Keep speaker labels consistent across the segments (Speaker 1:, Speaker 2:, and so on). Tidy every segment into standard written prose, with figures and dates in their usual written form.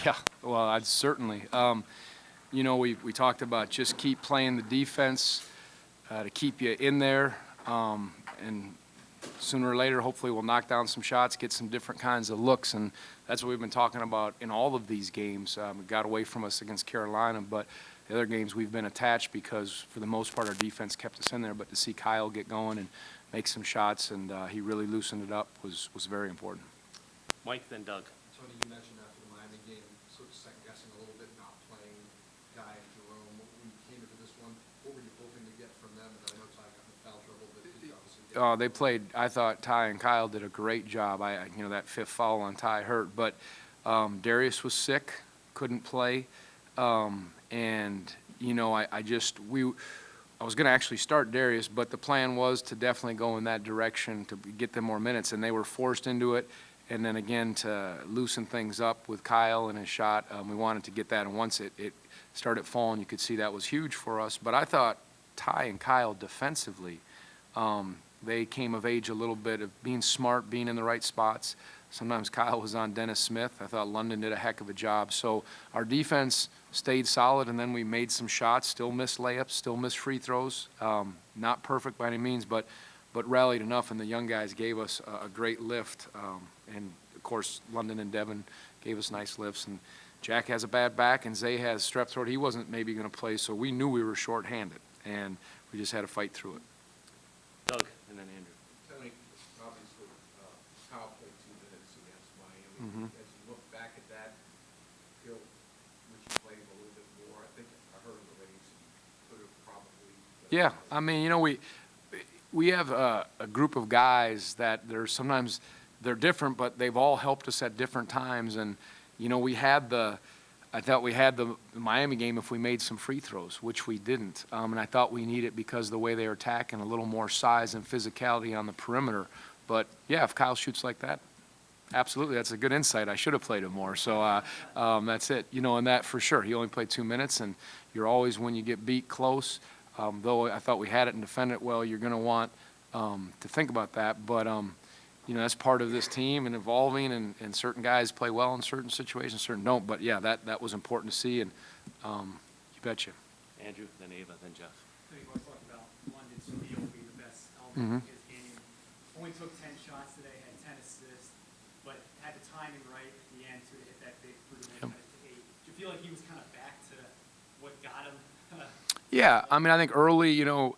Speaker 1: Yeah, well, I'd certainly. You know, we talked about just keep playing the defense to keep you in there, and sooner or later, hopefully, we'll knock down some shots, get some different kinds of looks, and that's what we've been talking about in all of these games. It got away from us against Carolina, but the other games we've been attached because, for the most part, our defense kept us in there. But to see Kyle get going and make some shots, and he really loosened it up, was very important.
Speaker 2: Mike, then Doug.
Speaker 3: Tony, you mentioned after the Miami game, sort of second-guessing a little bit, not playing Guy and Jerome. When you came into this one, what were you hoping to get from them? And I know Ty got in foul trouble, but he obviously
Speaker 1: They played. I thought Ty and Kyle did a great job. That fifth foul on Ty hurt, but Darius was sick, couldn't play, and I was going to actually start Darius, but the plan was to definitely go in that direction to get them more minutes, and they were forced into it. And then again, to loosen things up with Kyle and his shot, we wanted to get that. And once it started falling, you could see that was huge for us. But I thought Ty and Kyle defensively, they came of age a little bit of being smart, being in the right spots. Sometimes Kyle was on Dennis Smith. I thought London did a heck of a job. So our defense stayed solid, and then we made some shots, still missed layups, still missed free throws. Not perfect by any means, but rallied enough, and the young guys gave us a great lift. And, of course, London and Devin gave us nice lifts. And Jack has a bad back, and Zay has strep throat. He wasn't maybe going to play, so we knew we were shorthanded, and we just had to fight through it.
Speaker 2: Doug, and then Andrew.
Speaker 3: Tony, obviously, Kyle played 2 minutes against Miami.
Speaker 1: Mm-hmm.
Speaker 3: As you look back at that, feel Richie played a little bit more. I think I heard in the ratings he could have probably.
Speaker 1: Yeah, I mean, we have a group of guys that sometimes they're different, but they've all helped us at different times. And, I thought we had the Miami game if we made some free throws, which we didn't. And I thought we needed because of the way they were attacking, a little more size and physicality on the perimeter. But, yeah, if Kyle shoots like that, absolutely, that's a good insight. I should have played him more. So that's it. And that for sure. He only played 2 minutes, and you're always, when you get beat close, though I thought we had it and defended it well, you're going to want to think about that. But, that's part of this team and evolving, and certain guys play well in certain situations, certain don't. But, yeah, that was important to see, and you betcha.
Speaker 2: Andrew, then Ava, then Jeff.
Speaker 4: You always talk about London's field being the best element of his game. Only took 10 shots today, had 10 assists, but had the timing right at the end to hit that big three and then cut it to 8. Do you feel like he was kind of back to what got him?
Speaker 1: Yeah, I mean, I think early, you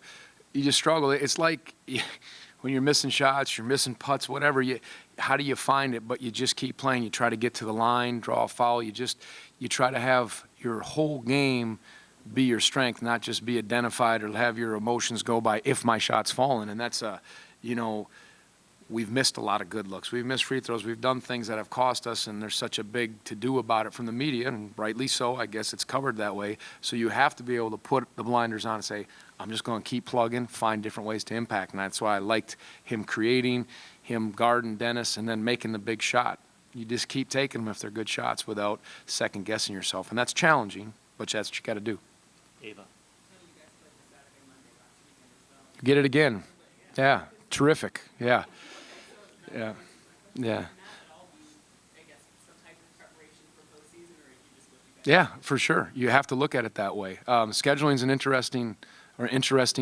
Speaker 1: just struggle. It's like when you're missing shots, you're missing putts, whatever. How do you find it? But you just keep playing. You try to get to the line, draw a foul. You try to have your whole game be your strength, not just be identified or have your emotions go by if my shot's falling. And that's we've missed a lot of good looks. We've missed free throws. We've done things that have cost us, and there's such a big to-do about it from the media, and rightly so. I guess it's covered that way. So you have to be able to put the blinders on and say, I'm just going to keep plugging, find different ways to impact. And that's why I liked him creating, him guarding Dennis, and then making the big shot. You just keep taking them if they're good shots without second-guessing yourself. And that's challenging, but that's what you got to do.
Speaker 2: Ava.
Speaker 1: Get it again. Yeah, terrific. Yeah. Yeah, yeah. Yeah, for sure. You have to look at it that way. Scheduling is an interesting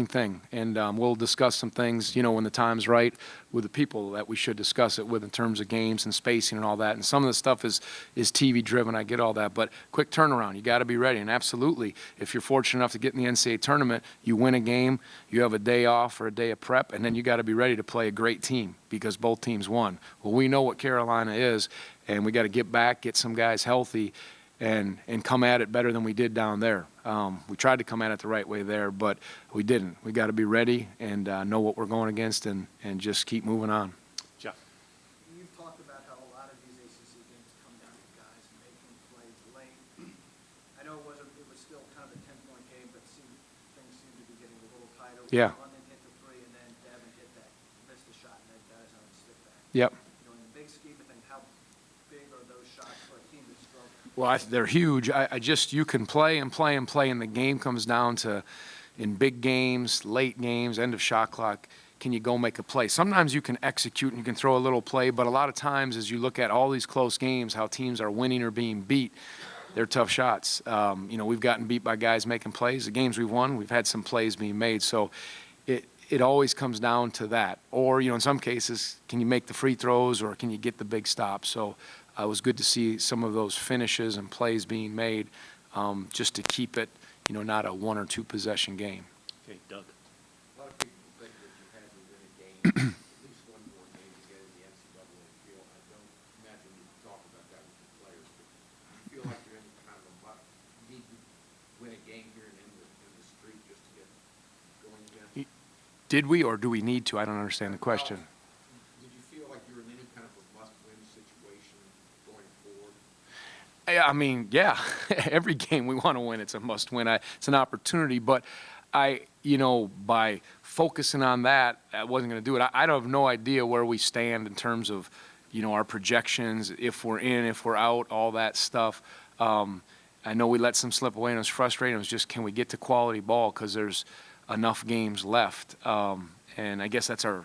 Speaker 1: thing, and we'll discuss some things, when the time's right, with the people that we should discuss it with in terms of games and spacing and all that. And some of the stuff is TV driven. I get all that, but quick turnaround. You got to be ready. And absolutely, if you're fortunate enough to get in the NCAA tournament, you win a game, you have a day off or a day of prep, and then you got to be ready to play a great team because both teams won. Well, we know what Carolina is, and we got to get back, get some guys healthy, and come at it better than we did down there. We tried to come at it the right way there, but we didn't. We got to be ready and know what we're going against and just keep moving on.
Speaker 2: Jeff.
Speaker 5: You've talked about how a lot of these ACC games come down to guys making plays late. I know it was still kind of a 10-point game, but things seem to be getting a little tighter.
Speaker 1: Yeah.
Speaker 5: London hit the three, and then Devin hit that, missed the shot, and then guys on the stick back.
Speaker 1: Yep.
Speaker 5: In the big scheme of things, how big are those shots for a team that's strong?
Speaker 1: Well, they're huge. You can play and play, and the game comes down to, in big games, late games, end of shot clock, can you go make a play? Sometimes you can execute and you can throw a little play, but a lot of times as you look at all these close games, how teams are winning or being beat, they're tough shots. We've gotten beat by guys making plays. The games we've won, we've had some plays being made. So it always comes down to that. Or, in some cases, can you make the free throws or can you get the big stops? So it was good to see some of those finishes and plays being made just to keep it, not a 1 or 2 possession game.
Speaker 2: Okay, Doug.
Speaker 6: A lot of people think that you had to win a game, at least one more game to get in the NCAA field. I don't imagine you talk about that with your players, but you feel like you're in kind of you need to win a game here and in the streak just to get going again.
Speaker 1: Did we or do we need to? I don't understand the question.
Speaker 6: Did you feel like you were in any kind of a must-win situation going forward?
Speaker 1: I mean, yeah, every game we want to win, it's a must win. It's an opportunity, but by focusing on that, I wasn't going to do it. I have no idea where we stand in terms of, our projections, if we're in, if we're out, all that stuff. I know we let some slip away and it was frustrating. It was just, can we get to quality ball? Because there's enough games left. And I guess that's our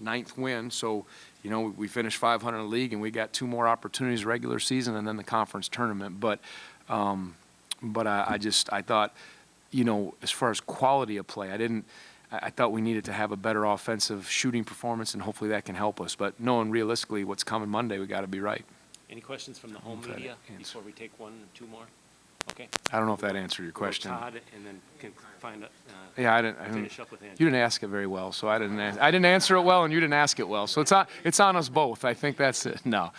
Speaker 1: 9th win. So, we finished 500 in the league and we got 2 more opportunities regular season and then the conference tournament. But I thought, as far as quality of play, I thought we needed to have a better offensive shooting performance and hopefully that can help us. But knowing realistically what's coming Monday, we got to be right.
Speaker 2: Any questions from the home
Speaker 1: Hopefully that
Speaker 2: media
Speaker 1: answer.
Speaker 2: before we take 1 or 2 more? Okay.
Speaker 1: I don't know if that answered your question.
Speaker 2: Todd, and then can find out.
Speaker 1: Yeah, I didn't.
Speaker 2: Finish up with Andrew.
Speaker 1: You didn't ask it very well, so I didn't answer it well, and you didn't ask it well. So it's on us both. I think that's it. No,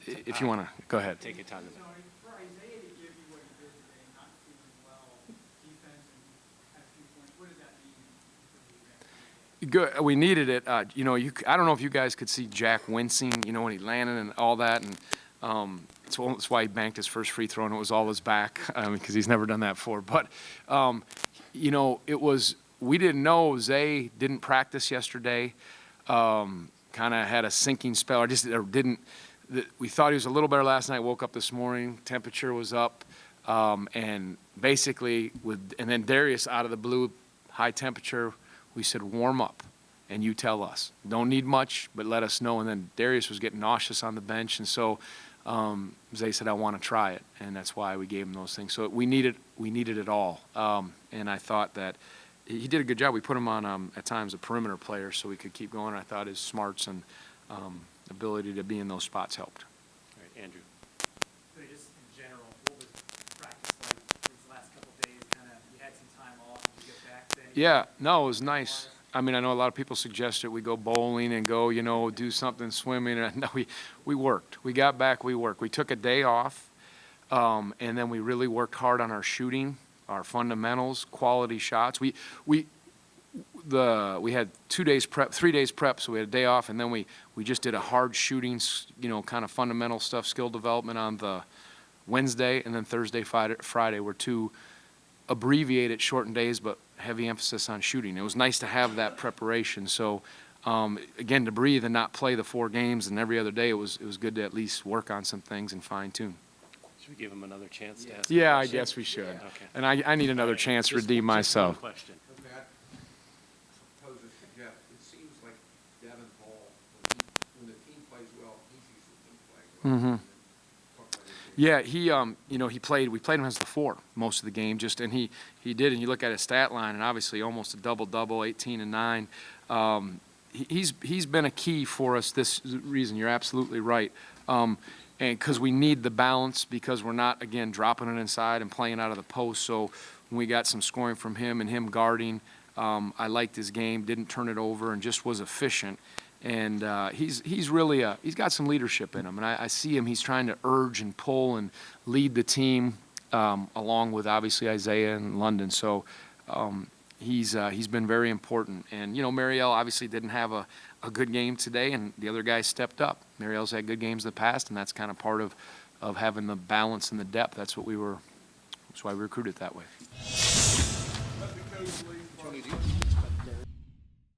Speaker 1: if you want to go ahead.
Speaker 2: Take your time.
Speaker 4: So for Isaiah to give you what he did today, not feeling well, defense and had a few points, what does that mean for you guys?
Speaker 1: Good. We needed it. I don't know if you guys could see Jack wincing, when he landed and all that, and that's why he banked his first free throw, and it was all his back because he's never done that before. But we didn't know. Zay didn't practice yesterday. Kind of had a sinking spell. We thought he was a little better last night. Woke up this morning, temperature was up, and basically and then Darius out of the blue, high temperature. We said warm up, and you tell us. Don't need much, but let us know. And then Darius was getting nauseous on the bench, and so Zay said, I want to try it, and that's why we gave him those things. So we needed it all, and I thought that he did a good job. We put him on at times a perimeter player so we could keep going. I thought his smarts and ability to be in those spots helped.
Speaker 2: All right, Andrew.
Speaker 4: So just in general, what was practice like these last couple of days? You had some time off. Did you get back then?
Speaker 1: Yeah, no, it was nice. I mean, I know a lot of people suggested we go bowling and go, do something, swimming. No, we worked. We got back, we worked. We took a day off, and then we really worked hard on our shooting, our fundamentals, quality shots. We had 2 days prep, 3 days prep, so we had a day off, and then we just did a hard shooting, kind of fundamental stuff, skill development on the Wednesday, and then Thursday, Friday were 2 abbreviated, shortened days, but heavy emphasis on shooting. It was nice to have that preparation. So, again, to breathe and not play the 4 games and every other day, it was good to at least work on some things and fine tune.
Speaker 2: Should we give him another chance to ask?
Speaker 1: Yeah,
Speaker 2: a
Speaker 1: I
Speaker 2: question?
Speaker 1: guess we should.
Speaker 2: Okay.
Speaker 1: And I need another chance to redeem myself.
Speaker 2: Just one question.
Speaker 6: Okay, I pose this to Jeff. It seems like Devin Hall, when the team plays well, he's usually been playing well.
Speaker 1: Mhm. Yeah, he played. We played him as the 4 most of the game, and he did. And you look at his stat line, and obviously almost a double-double, 18 and 9. He's been a key for us this reason. You're absolutely right. And because we need the balance, because we're not again dropping it inside and playing out of the post. So when we got some scoring from him and him guarding, I liked his game. Didn't turn it over and just was efficient. And he's really he's got some leadership in him, and I see him. He's trying to urge and pull and lead the team, along with obviously Isaiah and London. So he's been very important. And Marielle obviously didn't have a good game today, and the other guys stepped up. Marielle's had good games in the past, and that's kind of part of having the balance and the depth. That's why we recruited that way.
Speaker 6: Tony,